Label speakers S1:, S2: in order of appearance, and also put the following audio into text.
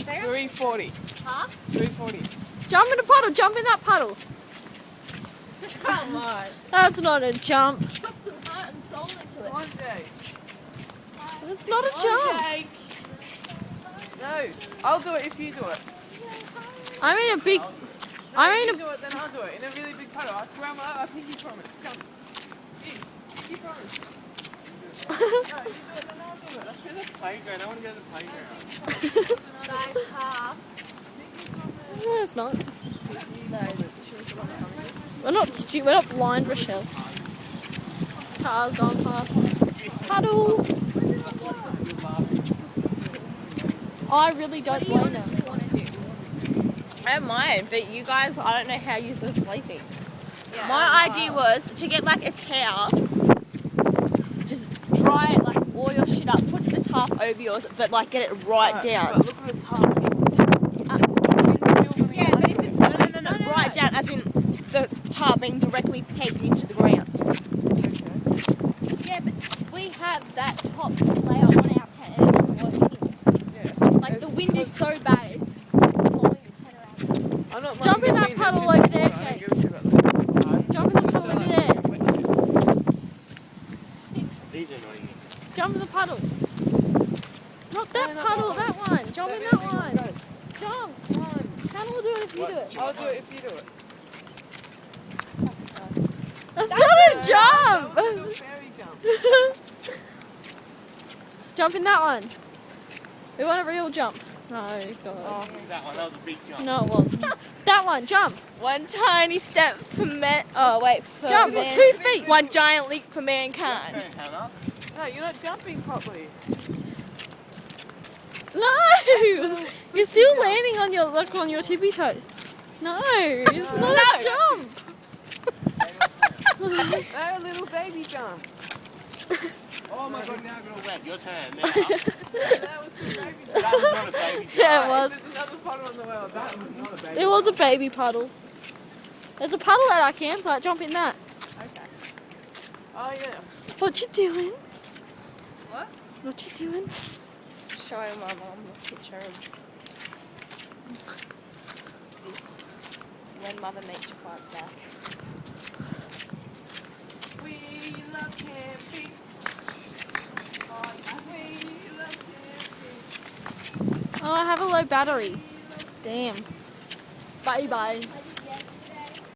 S1: 340.
S2: Huh?
S1: 340.
S3: Jump in the puddle. Jump in that puddle.
S2: Come on.
S3: That's not a jump.
S2: Put some heart and soul into it.
S1: Come on, Jake.
S3: That's not a
S1: Come
S3: jump.
S1: on, Jake. No, I'll do it if you do it.
S3: I mean a big.
S1: No,
S3: I
S1: you
S3: mean
S1: do it, then I'll do it. In a really big puddle. I swear I think you promise. Jump. You promise. No, you do it, then I'll do it.
S4: Let's go to the playground. I want to go to the playground.
S2: Guys, half.
S3: No, it's not.
S2: No,
S3: We're not stupid. We're not blind, Rochelle. Cars gone past. Puddle. I really don't blame them.
S5: I don't mind, but you guys, I don't know how you're still sleeping.
S2: Yeah.
S5: My idea was to get like a towel, just dry it, like all your shit up, put the tarp over yours, but like get it right down.
S1: But look at the top.
S2: Yeah, but if it's
S5: No, right down, as in the tarp being directly pegged into the ground.
S2: yeah, but we have that top layer on our tent and it doesn't work anyway. Like the wind is so bad, it's blowing the tent around.
S1: I'm not
S3: Jump in that
S1: minding the wind,
S3: puddle
S1: it's just
S3: over there,
S1: water. I don't
S3: Jake.
S1: give a shit about that.
S3: Jump in the puddle over there.
S4: These are annoying.
S3: Jump in the puddle. Not that
S1: No,
S3: puddle, that one. Jump in that one.
S1: Go.
S3: Jump. Come on. Hannah will do it if you do it.
S1: I'll do it if you do it.
S3: That's not a
S1: That
S3: jump.
S1: was a little fairy jump.
S3: Jump in that one. We want a real jump. No, God.
S4: That one, that was a big jump.
S3: No, it wasn't. That one, jump.
S5: One tiny step for man. Oh wait, for
S3: Jump
S5: man.
S3: 2 feet.
S5: One giant leap for mankind.
S4: Turn, Hannah.
S1: No, you're not jumping properly.
S3: No, you're still landing on your on your tippy toes. No, it's not a jump.
S1: They're a little baby jump.
S4: Oh my god, now I'm going to wet. Your turn now.
S1: That was the baby jump.
S4: That was not a baby jump.
S3: Yeah, it was.
S1: There's another puddle on the well. That was not a baby.
S3: It was a baby puddle. There's a puddle at our campsite. Jump in that.
S1: Okay. Oh yeah.
S3: What you doing?
S5: What?
S3: What you doing?
S5: Showing my mum the picture of when Mother Nature fights back.
S1: We love camping. Oh, we love camping.
S3: Oh, I have a low battery. Damn. Bye bye.